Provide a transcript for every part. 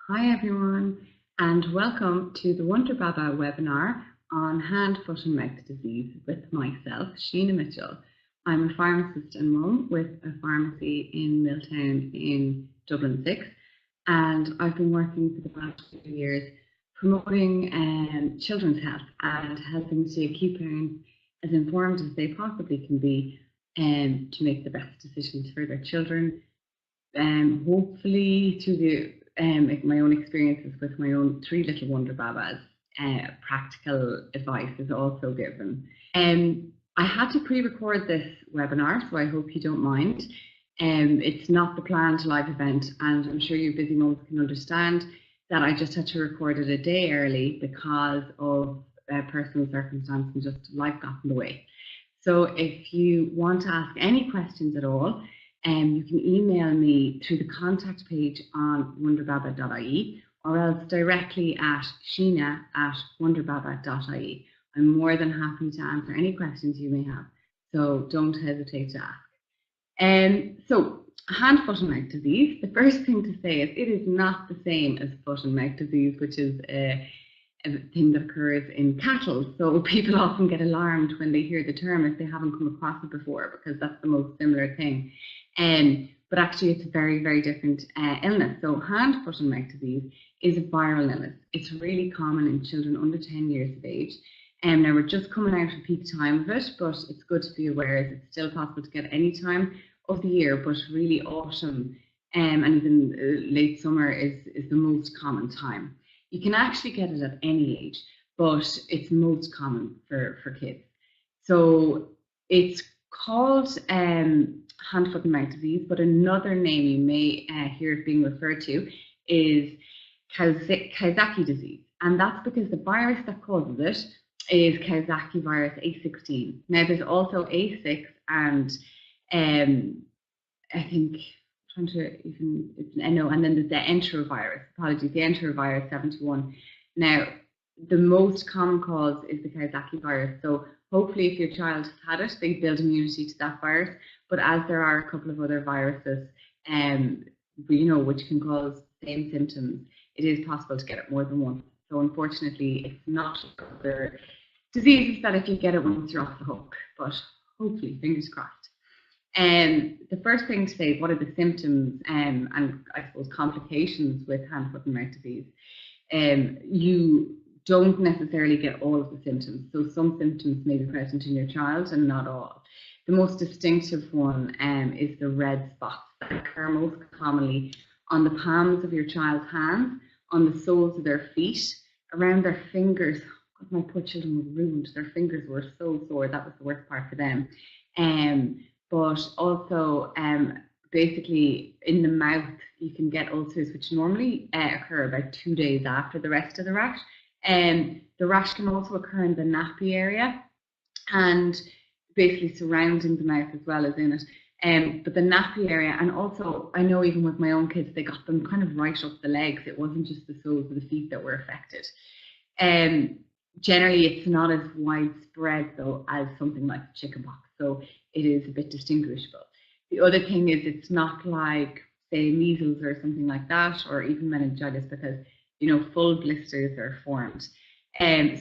Hi everyone, and welcome to the Wonderbaba webinar on hand, foot and mouth disease with myself, Sheena Mitchell. I'm a pharmacist and mum with a pharmacy in Milltown in Dublin 6, and I've been working for the last few years promoting children's health and helping to keep parents as informed as they possibly can be to make the best decisions for their children. Hopefully through my own experiences with my own three little Wonderbabas, practical advice is also given. I had to pre-record this webinar, so I hope you don't mind. It's not the planned live event, and I'm sure you busy mums can understand that I just had to record it a day early because of personal circumstance and just life got in the way. So if you want to ask any questions at all, you can email me through the contact page on wonderbaba.ie or else directly at sheena@wonderbaba.ie. I'm more than happy to answer any questions you may have, so don't hesitate to ask. So hand, foot and mouth disease, the first thing to say is it is not the same as foot and mouth disease, which is a thing that occurs in cattle. So people often get alarmed when they hear the term if they haven't come across it before, because that's the most similar thing. But actually it's a very, very different illness. So hand, foot and mouth disease is a viral illness. It's really common in children under 10 years of age. Now we're just coming out of peak time of it, but it's good to be aware that it's still possible to get any time of the year, but really autumn and even late summer is the most common time. You can actually get it at any age, but it's most common for kids. So it's called hand, foot and mouth disease, but another name you may hear it being referred to is Kawasaki disease. And that's because the virus that causes it is Kawasaki virus A16. Now there's also A6 and I think and then there's the enterovirus, the enterovirus 71. Now, the most common cause is the Kawasaki virus. So hopefully if your child has had it, they build immunity to that virus. But as there are a couple of other viruses, which can cause the same symptoms, it is possible to get it more than once. So unfortunately, it's not other diseases that if you get it once, you're off the hook. But hopefully, fingers crossed. The first thing to say, what are the symptoms and I suppose complications with hand, foot and mouth disease? You don't necessarily get all of the symptoms. So some symptoms may be present in your child and not all. The most distinctive one is the red spots that occur most commonly on the palms of your child's hands, on the soles of their feet, around their fingers. God, my poor children were ruined. Their fingers were so sore. That was the worst part for them. But also basically in the mouth you can get ulcers which normally occur about 2 days after the rest of the rash. The rash can also occur in the nappy area and basically surrounding the mouth as well as in it. But the nappy area, and also I know even with my own kids, they got them kind of right up the legs. It wasn't just the soles of the feet that were affected. Generally it's not as widespread though as something like chickenpox, so it is a bit distinguishable. The other thing is it's not like, say, measles or something like that, or even meningitis, because full blisters are formed.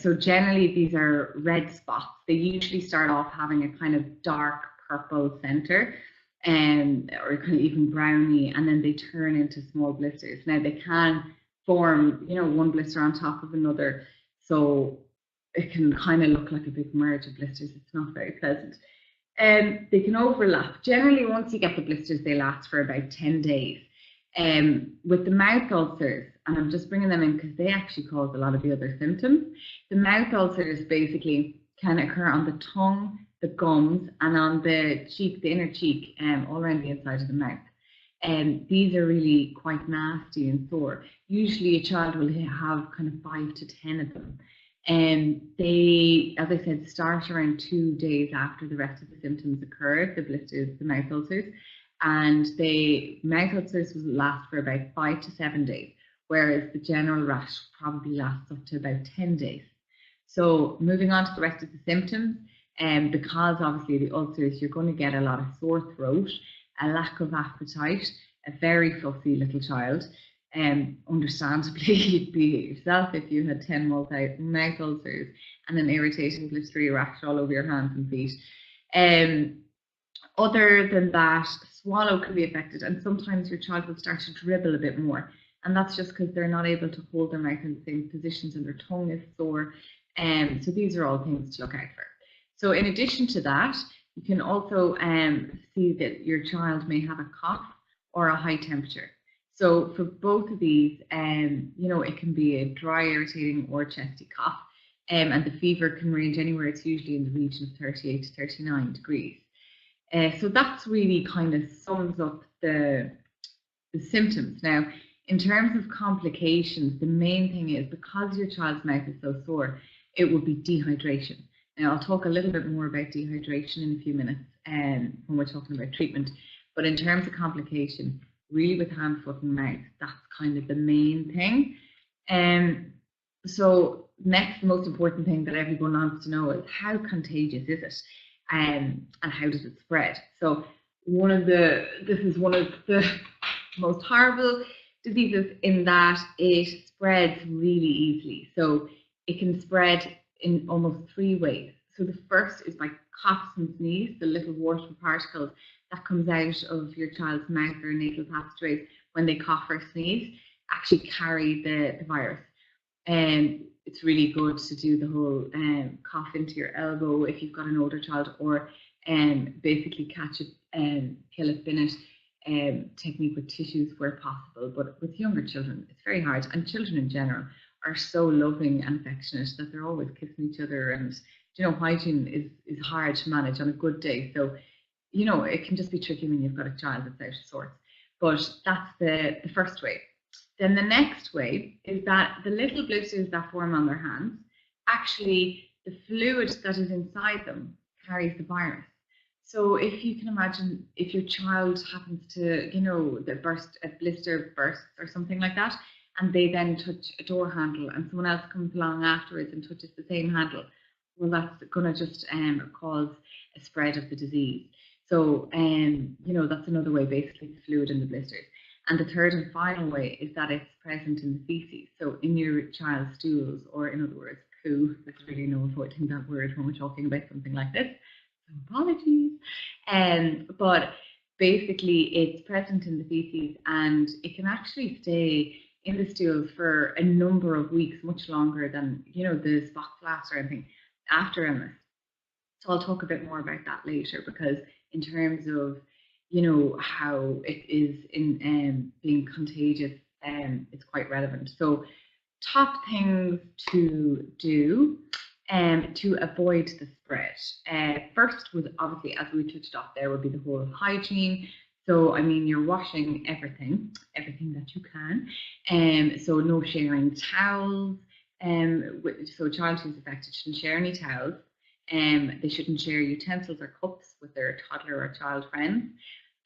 So generally these are red spots. They usually start off having a kind of dark purple center, or kind of even browny, and then they turn into small blisters. Now they can form, one blister on top of another, so it can kind of look like a big merge of blisters. It's not very pleasant. They can overlap. Generally, once you get the blisters, they last for about 10 days. With the mouth ulcers, and I'm just bringing them in because they actually cause a lot of the other symptoms. The mouth ulcers basically can occur on the tongue, the gums, and on the cheek, the inner cheek, all around the inside of the mouth. These are really quite nasty and sore. Usually a child will have kind of 5 to 10 of them. They, as I said, start around 2 days after the rest of the symptoms occur, the blisters, the mouth ulcers, and the mouth ulcers will last for about 5 to 7 days, whereas the general rash probably lasts up to about 10 days. So moving on to the rest of the symptoms, because obviously the ulcers, you're going to get a lot of sore throat, a lack of appetite, a very fussy little child, Understandably, you'd be yourself if you had 10 mouth ulcers and an irritating blistery rash all over your hands and feet. Other than that, swallow can be affected, and sometimes your child will start to dribble a bit more. And that's just because they're not able to hold their mouth in the same positions and their tongue is sore. So these are all things to look out for. So in addition to that, you can also see that your child may have a cough or a high temperature. So for both of these, it can be a dry, irritating or chesty cough. And the fever can range anywhere. It's usually in the region of 38 to 39 degrees. So that's really kind of sums up the symptoms. Now, in terms of complications, the main thing is because your child's mouth is so sore, it will be dehydration. Now, I'll talk a little bit more about dehydration in a few minutes when we're talking about treatment. But in terms of complication, really with hand, foot and mouth, that's kind of the main thing. So next most important thing that everyone wants to know is how contagious is it and how does it spread? So this is one of the most horrible diseases in that it spreads really easily. So it can spread in almost 3 ways. So the first is by coughs and sneeze, the little water particles that comes out of your child's mouth or nasal passageways when they cough or sneeze actually carry the virus. And it's really good to do the whole cough into your elbow if you've got an older child, or basically catch it and kill it, bin it technique with tissues where possible. But with younger children, it's very hard. And children in general are so loving and affectionate that they're always kissing each other. And, hygiene is hard to manage on a good day. So, it can just be tricky when you've got a child that's out of sorts. But that's the first way. Then the next way is that the little blisters that form on their hands, actually the fluid that is inside them carries the virus. So if you can imagine if your child happens to, a blister bursts or something like that, and they then touch a door handle and someone else comes along afterwards and touches the same handle, well, that's going to just cause a spread of the disease. So, that's another way, basically, the fluid in the blisters. And the third and final way is that it's present in the feces, so in your child's stools, or in other words, poo. There's really no avoiding that word when we're talking about something like this, so apologies. But basically, it's present in the feces, and it can actually stay in the stools for a number of weeks, much longer than the spot flat or anything after illness. So I'll talk a bit more about that later, because in terms of how it is in being contagious, it's quite relevant. So top things to do to avoid the spread. First would obviously, as we touched off there, would be the whole hygiene. So, you're washing everything that you can. So no sharing towels. So a child who's affected shouldn't share any towels. They shouldn't share utensils or cups with their toddler or child friends.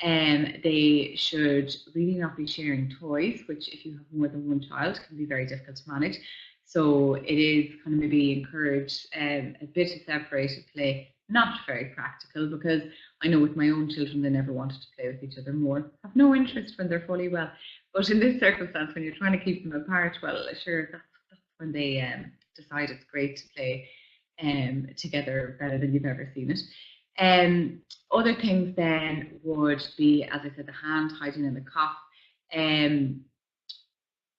They should really not be sharing toys, which if you have more than one child can be very difficult to manage. So it is kind of maybe encourage a bit of separated play, not very practical, because I know with my own children, they never wanted to play with each other more, have no interest when they're fully well. But in this circumstance, when you're trying to keep them apart, well, sure, that's when they decide it's great to play together better than you've ever seen it. Other things then would be, as I said, the hand hygiene and the cough,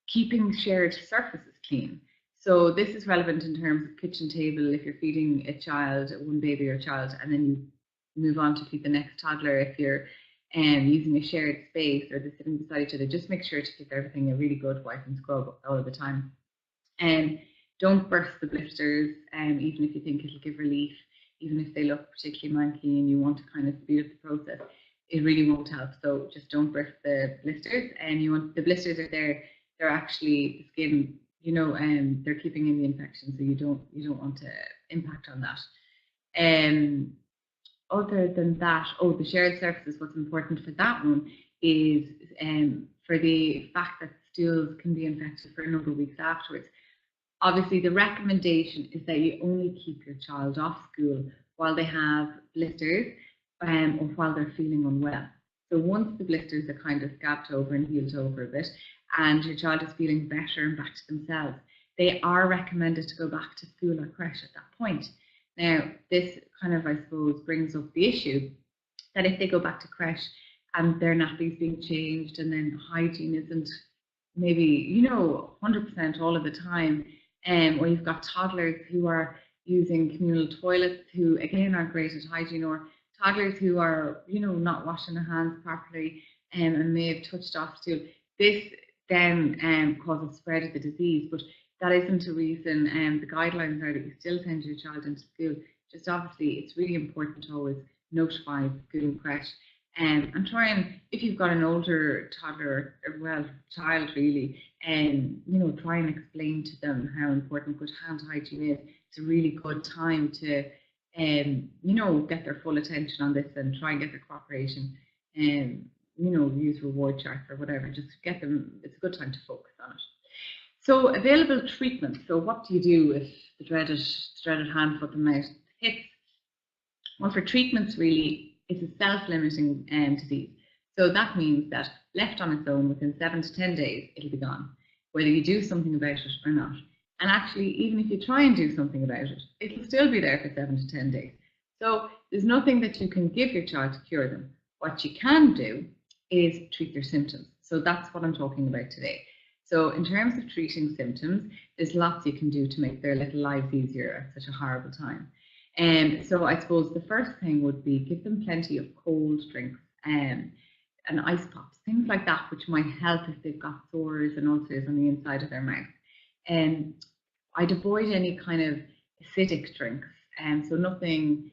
keeping shared surfaces clean. So this is relevant in terms of kitchen table if you're feeding a child, one baby or child, and then you move on to feed the next toddler. If you're using a shared space or they're sitting beside each other, just make sure to give everything a really good wipe and scrub all of the time. Don't burst the blisters, even if you think it'll give relief, even if they look particularly manky and you want to kind of speed up the process, it really won't help. So just don't burst the blisters. And the blisters are there, they're actually the skin, they're keeping in the infection, so you don't want to impact on that. Other than that, the shared surfaces, what's important for that one is for the fact that stools can be infected for a number of weeks afterwards. Obviously, the recommendation is that you only keep your child off school while they have blisters or while they're feeling unwell. So once the blisters are kind of scabbed over and healed over a bit, and your child is feeling better and back to themselves, they are recommended to go back to school or creche at that point. Now, this kind of, I suppose, brings up the issue that if they go back to creche and their nappies being changed and then hygiene isn't maybe, 100% all of the time, or you've got toddlers who are using communal toilets who, again, aren't great at hygiene, or toddlers who are, not washing their hands properly and may have touched off stool. This then causes spread of the disease, but that isn't a reason. The guidelines are that you still send your child into school. Just obviously, it's really important to always notify school and creche. And try and, if you've got an older toddler, well, child really, try and explain to them how important good hand hygiene is. It's a really good time to, get their full attention on this and try and get their cooperation. Use reward charts or whatever. Just get them. It's a good time to focus on it. So available treatment. So what do you do if the dreaded hand, foot, and mouth hits? Well, for treatments, really, it's a self-limiting disease. So that means that left on its own, within 7 to 10 days, it'll be gone, whether you do something about it or not. And actually, even if you try and do something about it, it'll still be there for 7 to 10 days. So there's nothing that you can give your child to cure them. What you can do is treat their symptoms. So that's what I'm talking about today. So in terms of treating symptoms, there's lots you can do to make their little lives easier at such a horrible time. So I suppose the first thing would be give them plenty of cold drinks and ice pops, things like that, which might help if they've got sores and ulcers on the inside of their mouth. I'd avoid any kind of acidic drinks, so nothing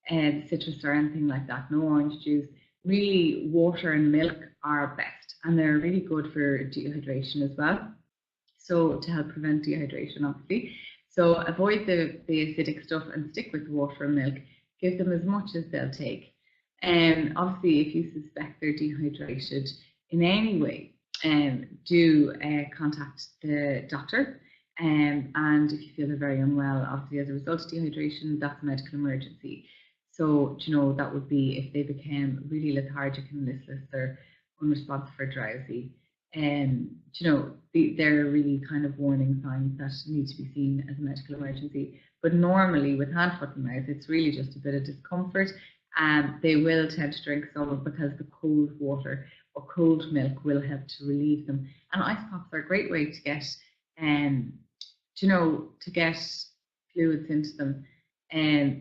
citrus or anything like that, no orange juice. Really, water and milk are best, and they're really good for dehydration as well. So to help prevent dehydration, obviously. So avoid the acidic stuff and stick with water and milk. Give them as much as they'll take. Obviously, if you suspect they're dehydrated in any way, do contact the doctor. And if you feel they're very unwell, obviously as a result of dehydration, that's a medical emergency. So, that would be if they became really lethargic and listless or unresponsive or drowsy. They're really kind of warning signs that need to be seen as a medical emergency. But normally with hand, foot, and mouth, it's really just a bit of discomfort. They will tend to drink some because the cold water or cold milk will help to relieve them. And ice pops are a great way to get, to get fluids into them.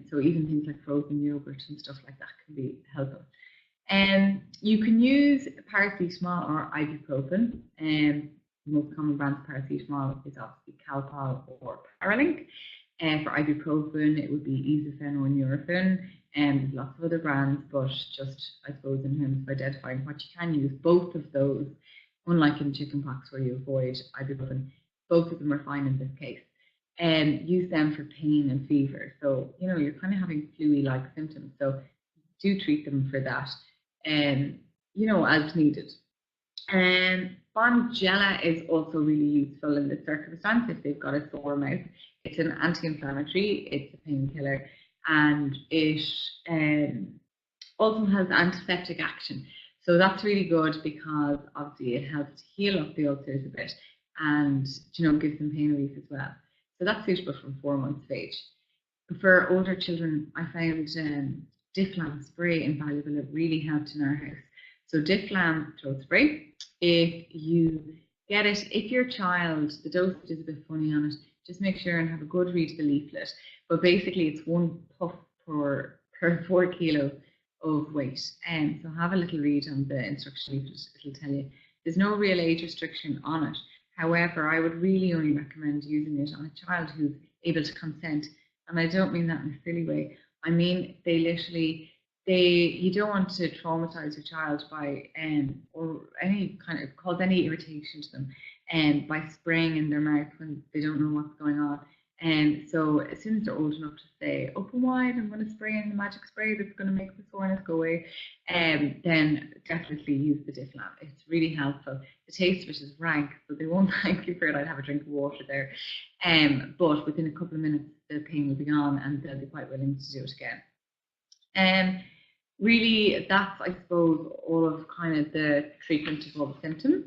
So even things like frozen yogurt and stuff like that can be helpful. You can use paracetamol or ibuprofen. The most common brand of paracetamol is obviously Calpol or Paralink. For ibuprofen, it would be Easyfen or Nurofen. There's lots of other brands, but just, I suppose, in terms of identifying what you can use, both of those, unlike in chickenpox where you avoid ibuprofen, both of them are fine in this case. Use them for pain and fever. So, you're kind of having flu-like symptoms. So do treat them for that, as needed. Bonjela is also really useful in this circumstance if they've got a sore mouth. It's an anti-inflammatory, it's a painkiller, and it also has antiseptic action. So that's really good because obviously it helps to heal up the ulcers a bit and, gives them pain relief as well. So that's suitable from 4 months of age. For older children, I found Diflam spray invaluable. It really helped in our house. So Diflam throat spray, if you get it, if your child, the dosage is a bit funny on it, just make sure and have a good read of the leaflet. But basically it's 1 puff per 4 kilo of weight. So have a little read on the instruction leaflet, it'll tell you. There's no real age restriction on it. However, I would really only recommend using it on a child who's able to consent. And I don't mean that in a silly way. I mean, you don't want to traumatize your child by, or any kind of cause any irritation to them, by spraying in their mouth when they don't know what's going on. And so as soon as they're old enough to say, open wide, I'm going to spray in the magic spray that's going to make the soreness go away, then definitely use the Diflam. It's really helpful. The taste of it is rank, so they won't thank you for it. I'd have a drink of water there. But within a couple of minutes, the pain will be gone and they'll be quite willing to do it again. really, that's, I suppose, all of kind of the treatment of all the symptoms.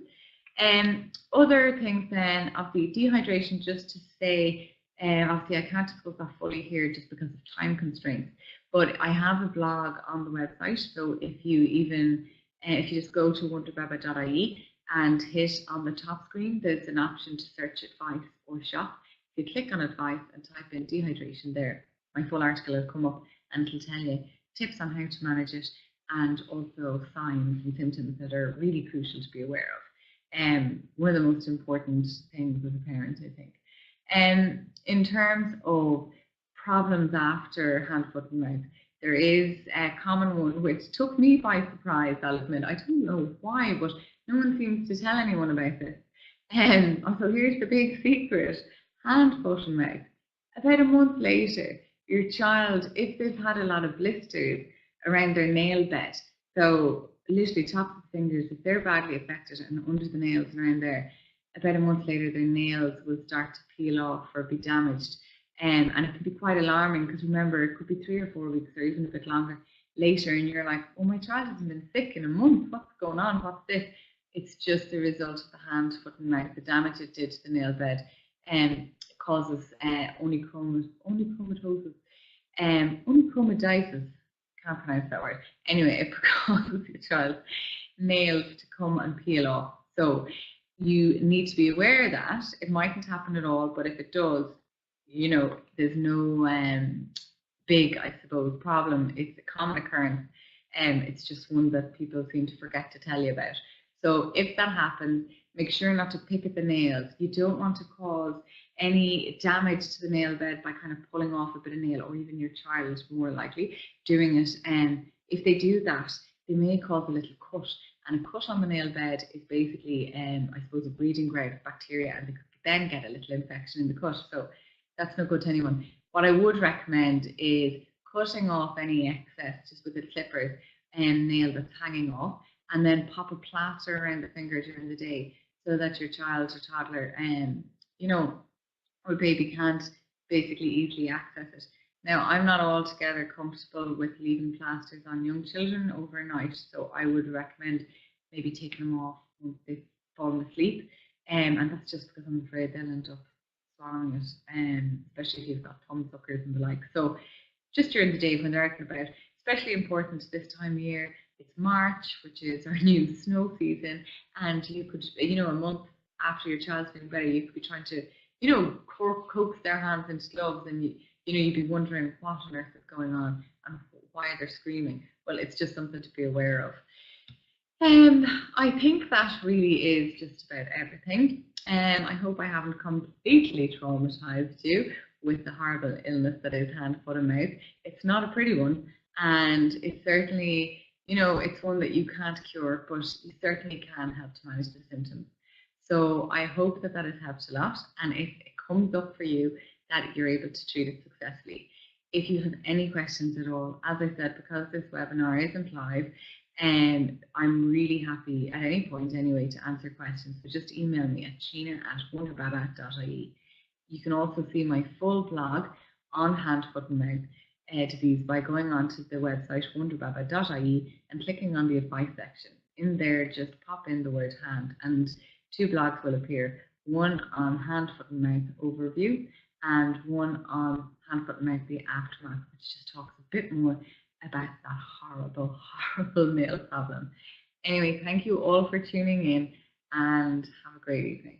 Other things then, obviously dehydration, just to say, obviously I can't discuss that fully here just because of time constraints, but I have a blog on the website, so if you just go to wonderbaba.ie and hit on the top screen, there's an option to search advice or shop. If you click on advice and type in dehydration there, my full article will come up and it'll tell you tips on how to manage it and also signs and symptoms that are really crucial to be aware of. One of the most important things as a parent, I think. In terms of problems after hand, foot, and mouth, there is a common one which took me by surprise, I'll admit. I don't know why, but no one seems to tell anyone about this. So here's the big secret: hand, foot, and mouth. About a month later, your child, if they've had a lot of blisters around their nail bed, so literally top of the fingers, if they're badly affected and under the nails and around there, about a month later their nails will start to peel off or be damaged. And it can be quite alarming because remember, it could be 3 or 4 weeks or even a bit longer later and you're like, oh, my child hasn't been sick in a month, what's going on, what's this? It's just the result of the hand, foot and mouth, the damage it did to the nail bed. It causes onychomatosis, can't pronounce that word. Anyway, it causes your child's nails to come and peel off. So you need to be aware of that. It mightn't happen at all, but if it does, there's no big, I suppose, problem. It's a common occurrence. It's just one that people seem to forget to tell you about. So if that happens, make sure not to pick at the nails. You don't want to cause any damage to the nail bed by kind of pulling off a bit of nail, or even your child more likely doing it. And if they do that, they may cause a little cut. And a cut on the nail bed is basically, I suppose, a breeding ground of bacteria, and they could then get a little infection in the cut. So that's no good to anyone. What I would recommend is cutting off any excess just with the clippers and nail that's hanging off, and then pop a plaster around the finger during the day so that your child or toddler, or baby can't basically easily access it. Now, I'm not altogether comfortable with leaving plasters on young children overnight, so I would recommend maybe taking them off once they've fallen asleep, and that's just because I'm afraid they'll end up swallowing it, especially if you've got thumb suckers and the like. So just during the day when they're out and about, especially important this time of year. It's March, which is our new snow season, and you could, a month after your child's been better, you could be trying to, coax their hands into gloves, and you'd be wondering what on earth is going on and why they're screaming. Well, it's just something to be aware of. I think that really is just about everything. I hope I haven't completely traumatized you with the horrible illness that is hand, foot, and mouth. It's not a pretty one, and it's certainly, it's one that you can't cure, but you certainly can help to manage the symptoms. So I hope that has helped a lot, and if it comes up for you, that you're able to treat it successfully. If you have any questions at all, as I said, because this webinar isn't live, I'm really happy at any point anyway to answer questions. So just email me at sheena@wonderbaba.ie. You can also see my full blog on hand, foot and mouth disease by going onto the website wonderbaba.ie and clicking on the advice section. In there, just pop in the word hand and 2 blogs will appear. One on hand, foot and mouth overview and one on hand, foot and mouth, the aftermath, which just talks a bit more about that horrible, horrible nail problem. Anyway, thank you all for tuning in and have a great evening.